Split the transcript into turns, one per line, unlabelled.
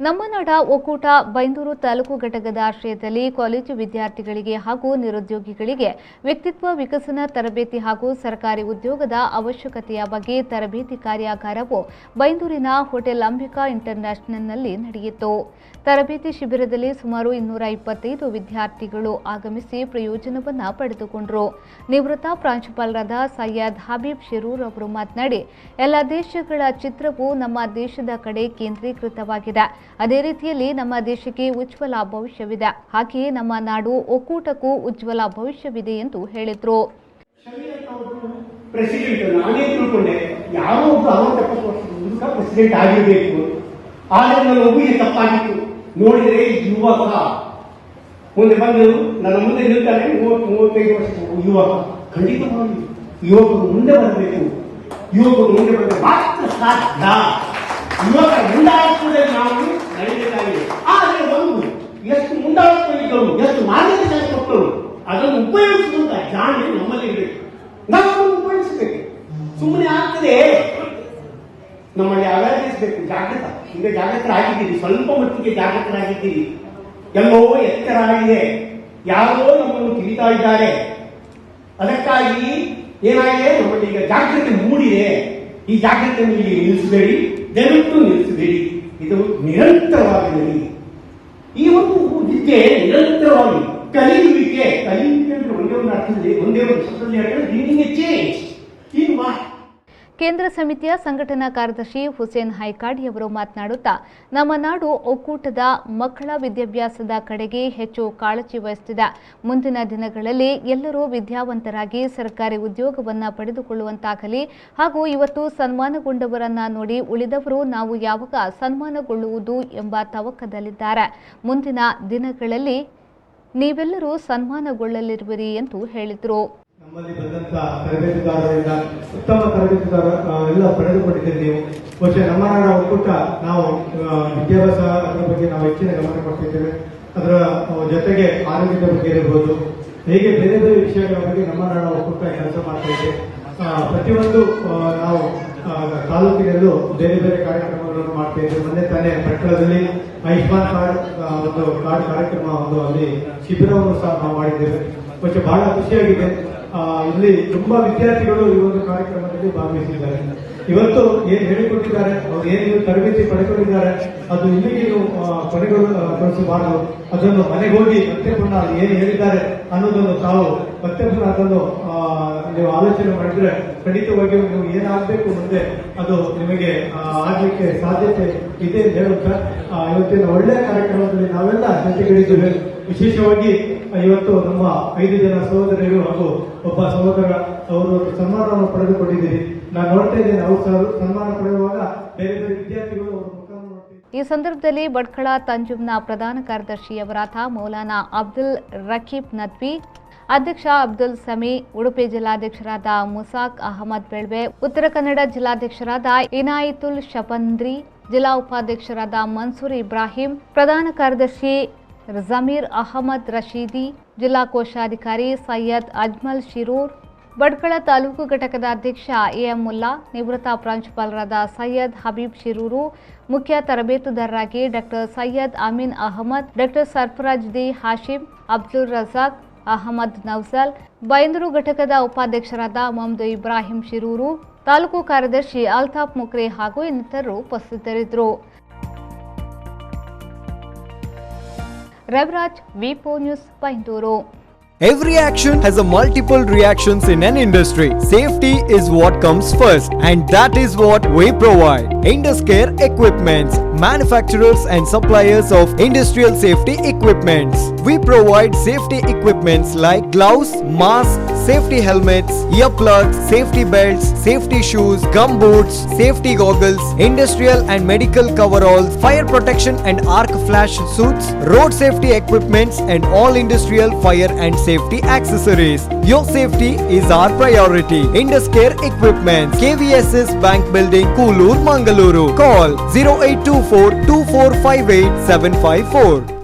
ನಮ್ಮ ನಾಡ ಒಕ್ಕೂಟ ಬೈಂದೂರು ತಾಲೂಕು ಘಟಕದ ಆಶ್ರಯದಲ್ಲಿ ಕಾಲೇಜು ವಿದ್ಯಾರ್ಥಿಗಳಿಗೆ ಹಾಗೂ ನಿರುದ್ಯೋಗಿಗಳಿಗೆ ವ್ಯಕ್ತಿತ್ವ ವಿಕಸನ ತರಬೇತಿ ಹಾಗೂ ಸರ್ಕಾರಿ ಉದ್ಯೋಗದ ಅವಶ್ಯಕತೆಯ ಬಗ್ಗೆ ತರಬೇತಿ ಕಾರ್ಯಾಗಾರವು ಬೈಂದೂರಿನ ಹೋಟೆಲ್ ಅಂಬಿಕಾ ಇಂಟರ್ನ್ಯಾಷನಲ್ನಲ್ಲಿ ನಡೆಯಿತು. ತರಬೇತಿ ಶಿಬಿರದಲ್ಲಿ ಸುಮಾರು 225 ವಿದ್ಯಾರ್ಥಿಗಳು ಆಗಮಿಸಿ ಪ್ರಯೋಜನವನ್ನು ಪಡೆದುಕೊಂಡರು. ನಿವೃತ್ತ ಪ್ರಾಂಶುಪಾಲರಾದ ಸೈಯದ್ ಹಬೀಬ್ ಶಿರೂರ್ ಅವರು ಮಾತನಾಡಿ, ಎಲ್ಲ ದೇಶಗಳ ಚಿತ್ರವು ನಮ್ಮ ದೇಶದ ಕಡೆ ಕೇಂದ್ರೀಕೃತವಾಗಿದೆ. ಅದೇ ರೀತಿಯಲ್ಲಿ ನಮ್ಮ ದೇಶಕ್ಕೆ ಉಜ್ವಲ ಭವಿಷ್ಯವಿದೆ. ಹಾಗೆಯೇ ನಮ್ಮ ನಾಡು ಒಕ್ಕೂಟಕ್ಕೂ ಉಜ್ವಲ ಭವಿಷ್ಯವಿದೆ ಎಂದು ಹೇಳಿದರು.
ಪ್ರೆಸಿಡೆಂಟ್ ನಾನೇ ತಿಳ್ಕೊಂಡೆ ಯಾರೋ ಒಬ್ಬ 60 ವರ್ಷದ ಮುದುಕ ಪ್ರೆಸಿಡೆಂಟ್ ಆಗಿರಬೇಕು. ಆದರೆ ನನ್ನ ಒಬ್ಬರಿಗೆ ತಪ್ಪಾಗಿತ್ತು. ನೋಡಿದರೆ ಯುವಕ ಮುಂದೆ ಬಂದು ನನ್ನ ಮುಂದೆ ನಿಲ್ತಾನೆ 30-35 ವರ್ಷದ ಯುವಕ. ಖಂಡಿತವಾಗಿ ಯುವಕರು ಮುಂದೆ ಬರಬೇಕು. ಯುವಕರು ಮುಂದೆ ಬಂದರೆ ಮಾತ್ರ ಸಾಧ್ಯ. ಯುವಕರ ಮುಂದಾಳತ್ವದಲ್ಲಿ ನಾವು ನಡೆಯಬೇಕಾಗಿದೆ. ಆದರೆ ಒಂದು ಎಷ್ಟು ಮುಂದಾಳತ್ವ ಇದ್ದವರು, ಎಷ್ಟು ಮಾರ್ಗದರ್ಶನ ಕೊಟ್ಟರು, ಅದನ್ನು ಉಪಯೋಗಿಸುವಂತ ಜಾಣ್ಮೆ ನಮ್ಮಲ್ಲಿ ಇರಬೇಕು. ನಾವು ಉಪಯೋಗಿಸಬೇಕು. ಸುಮ್ಮನೆ ಆಗ್ತದೆ. ನಮ್ಮಲ್ಲಿ ಅವೇರ್ನೆಸ್ ಬೇಕು, ಜಾಗೃತ. ಈಗ ಜಾಗೃತರಾಗಿದ್ದೀರಿ, ಸ್ವಲ್ಪ ಮಟ್ಟಿಗೆ ಜಾಗೃತರಾಗಿದ್ದೀರಿ. ಎಲ್ಲೋ ಎತ್ತರ ಆಗಿದೆ, ಯಾರೋ ನಮ್ಮನ್ನು ತಿಳಿತಾ ಇದ್ದಾರೆ. ಅದಕ್ಕಾಗಿ ಏನಾಗಿದೆ, ನಮ್ಮಲ್ಲಿ ಈಗ ಜಾಗೃತಿ ಮೂಡಿದೆ. ಈ ಜಾಗೃತಿಯನ್ನು ಇಲ್ಲಿ ನಿಲ್ಲಿಸಬೇಡಿ, ದಯವಿಟ್ಟು ನಿಲ್ಲಿಸಬೇಡಿ. ಇದು ನಿರಂತರವಾಗಿ ಈ ಒಂದು ವಿದ್ಯೆ ನಿರಂತರವಾಗಿ ಕಲಿಯುವಿಕೆ ಅಂದ್ರೆ ಒಂದೇ ಒಂದು ಅರ್ಥದಲ್ಲಿ, ಒಂದೇ ಒಂದು ಶಬ್ದದಲ್ಲಿ ಹೇಳಿದ್ರೆ ಚೇಂಜ್ ಇನ್ ವಾಟ್.
ಕೇಂದ್ರ ಸಮಿತಿಯ ಸಂಘಟನಾ ಕಾರ್ಯದರ್ಶಿ ಹುಸೇನ್ ಹೈಕಾಡಿ ಅವರು ಮಾತನಾಡುತ್ತಾ, ನಮ್ಮ ನಾಡು ಒಕ್ಕೂಟದ ಮಕ್ಕಳ ವಿದ್ಯಾಭ್ಯಾಸದ ಕಡೆಗೆ ಹೆಚ್ಚು ಕಾಳಜಿ ವಹಿಸುತ್ತಿದೆ. ಮುಂದಿನ ದಿನಗಳಲ್ಲಿ ಎಲ್ಲರೂ ವಿದ್ಯಾವಂತರಾಗಿ ಸರ್ಕಾರಿ ಉದ್ಯೋಗವನ್ನು ಪಡೆದುಕೊಳ್ಳುವಂತಾಗಲಿ ಹಾಗೂ ಇವತ್ತು ಸನ್ಮಾನಗೊಂಡವರನ್ನ ನೋಡಿ ಉಳಿದವರು ನಾವು ಯಾವಾಗ ಸನ್ಮಾನಗೊಳ್ಳುವುದು ಎಂಬ ತವಕದಲ್ಲಿದ್ದಾರೆ. ಮುಂದಿನ ದಿನಗಳಲ್ಲಿ ನೀವೆಲ್ಲರೂ ಸನ್ಮಾನಗೊಳ್ಳಲಿರುವಿರಿ ಎಂದು ಹೇಳಿದರು.
ನಮ್ಮಲ್ಲಿ ಬಂದಂತ ತರಬೇತುದಾರರಿಂದ ಉತ್ತಮ ತರಬೇತುದಾರ ಎಲ್ಲ ಪಡೆದುಕೊಂಡಿದ್ದೇವೆ. ನೀವು ಬಹುಶಃ ನಮ್ಮ ನಾಡ ಒಕ್ಕೂಟ ನಾವು ವಿದ್ಯಾಭ್ಯಾಸ ಅದರ ಬಗ್ಗೆ ನಾವು ಹೆಚ್ಚಿನ ಗಮನ ಕೊಡ್ತಿದ್ದೇವೆ. ಅದರ ಜೊತೆಗೆ ಆರೋಗ್ಯದ ಬಗ್ಗೆ ಇರಬಹುದು, ಹೇಗೆ ಬೇರೆ ಬೇರೆ ವಿಷಯಗಳ ಬಗ್ಗೆ ನಮ್ಮ ನಾಡ ಒಕ್ಕೂಟ ಕೆಲಸ ಮಾಡ್ತಾ ಇದೆ. ಪ್ರತಿಯೊಂದು ನಾವು ತಾಲೂಕಿನಲ್ಲೂ ಬೇರೆ ಬೇರೆ ಕಾರ್ಯಕ್ರಮಗಳನ್ನು ಮಾಡ್ತಾ ಇದ್ದೇವೆ. ಮೊನ್ನೆ ತಾನೇ ಭಟ್ಕಳದಲ್ಲಿ ಆಯುಷ್ಮಾನ್ ಕಾರ್ಡ್ ಒಂದು ಕಾರ್ಡ್ ಕಾರ್ಯಕ್ರಮ ಒಂದು ಅಲ್ಲಿ ಶಿಬಿರವನ್ನು ಸಹ ನಾವು ಮಾಡಿದ್ದೇವೆ. ಬಹುಶಃ ಬಹಳ ಖುಷಿಯಾಗಿದೆ. ಇಲ್ಲಿ ತುಂಬಾ ವಿದ್ಯಾರ್ಥಿಗಳು ಈ ಒಂದು ಕಾರ್ಯಕ್ರಮದಲ್ಲಿ ಭಾಗವಹಿಸಿದ್ದಾರೆ. ಇವತ್ತು ಏನ್ ಹೇಳಿಕೊಟ್ಟಿದ್ದಾರೆ, ಅವ್ರು ಏನು ತರಬೇತಿ ಪಡೆದುಕೊಂಡಿದ್ದಾರೆ, ಅದು ಇಲ್ಲಿಗೆ ನೀವು ಕೊನೆಗೊಳಿಸಬಾರದು. ಅದನ್ನು ಮನೆಗೆ ಹೋಗಿ ಮತ್ತೆ ಪುನಃ ಏನು ಹೇಳಿದ್ದಾರೆ ಅನ್ನೋದನ್ನು ತಾವು ಮತ್ತೆ ಪುನಃ ಅದನ್ನು ನೀವು ಆಲೋಚನೆ ಮಾಡಿದ್ರೆ ಖಂಡಿತವಾಗಿಯೂ ನೀವು ಏನಾಗಬೇಕು ಮುಂದೆ ಅದು ನಿಮಗೆ ಆಗ್ಲಿಕ್ಕೆ ಸಾಧ್ಯತೆ ಇದೆ ಅಂತ ಹೇಳುತ್ತಾ ಇವತ್ತಿನ ಒಳ್ಳೆಯ ಕಾರ್ಯಕ್ರಮದಲ್ಲಿ ನಾವೆಲ್ಲ ಜೊತೆಗಿಳಿದ್ದೇವೆ. ವಿಶೇಷವಾಗಿ ಇವತ್ತು ನಮ್ಮ 5 ಜನ ಸಹೋದರಿಯರು ಹಾಗೂ ಒಬ್ಬ ಸಹೋದರ ಅವರು ಸನ್ಮಾನವನ್ನು ಪಡೆದುಕೊಂಡಿದ್ದೀರಿ. ನಾನು ನೋಡ್ತಾ ಇದ್ದೇನೆ, ಅವರು ಸನ್ಮಾನ ಪಡೆಯುವಾಗ ಬೇರೆ ಬೇರೆ ವಿದ್ಯಾರ್ಥಿಗಳು ಅವರ ಮುಖವನ್ನು ನೋಡ್ತಿದ್ದಾರೆ.
ಈ ಸಂದರ್ಭದಲ್ಲಿ ಭಟ್ಕಳ ತಂಜುಮ್ನ ಪ್ರಧಾನ ಕಾರ್ಯದರ್ಶಿಯವರಾದ ಮೌಲಾನಾ ಅಬ್ದುಲ್ ರಕೀಬ್ ನದ್ವಿ, ಅಧ್ಯಕ್ಷ ಅಬ್ದುಲ್ ಸಮಿ, ಉಡುಪಿ ಜಿಲ್ಲಾಧ್ಯಕ್ಷರಾದ ಮುಸಾಕ್ ಅಹಮದ್ ಬೆಳ್ವೆ, ಉತ್ತರ ಕನ್ನಡ ಜಿಲ್ಲಾಧ್ಯಕ್ಷರಾದ ಇನಾಯಿತುಲ್ ಶಪಂದ್ರಿ, ಜಿಲ್ಲಾ ಉಪಾಧ್ಯಕ್ಷರಾದ ಮನ್ಸೂರ್ ಇಬ್ರಾಹಿಂ, ಪ್ರಧಾನ ಕಾರ್ಯದರ್ಶಿ ಜಮೀರ್ ಅಹಮದ್ ರಶೀದಿ, ಜಿಲ್ಲಾ ಕೋಶಾಧಿಕಾರಿ ಸೈಯದ್ ಅಜ್ಮಲ್ ಶಿರೂರ್, ಭಟ್ಕಳ ತಾಲೂಕು ಘಟಕದ ಅಧ್ಯಕ್ಷ ಎಎಂ ಮುಲ್ಲಾ, ನಿವೃತ್ತ ಪ್ರಾಂಶುಪಾಲರಾದ ಸೈಯದ್ ಹಬೀಬ್ ಶಿರೂರು, ಮುಖ್ಯ ತರಬೇತುದಾರರಾಗಿ ಡಾಕ್ಟರ್ ಸೈಯದ್ ಅಮೀನ್ ಅಹಮದ್, ಡಾಕ್ಟರ್ ಸರ್ಫರಾಜ್ ದಿ ಹಾಶಿಂ, ಅಬ್ದುಲ್ ರಜಾಕ್ ಅಹಮದ್ ನೌಸಲ್, ಬೈಂದೂರು ಘಟಕದ ಉಪಾಧ್ಯಕ್ಷರಾದ ಮೊಹಮ್ಮದ್ ಇಬ್ರಾಹಿಂ ಶಿರೂರು, ತಾಲೂಕು ಕಾರ್ಯದರ್ಶಿ ಅಲ್ತಾಫ್ ಮುಕ್ರೆ ಹಾಗೂ ಇನ್ನಿತರರು ಉಪಸ್ಥಿತರಿದ್ದರು. ರವಿರಾಜ್, ವಿಪೋ news, Byndoor.
Every action has a multiple reactions in an industry. Safety is what comes first, and that is what we provide. Induscare Equipments, manufacturers and suppliers of industrial safety equipments. We provide safety equipments like gloves, masks, safety helmets, earplugs, safety belts, safety shoes, gum boots, safety goggles, industrial and medical coveralls, fire protection and arc flash suits, road safety equipments, and all industrial fire and safety accessories. Your safety is our priority. Induscare Equipments, KVSS Bank Building, Koolur, Mangaluru. Call 0824 2458 754.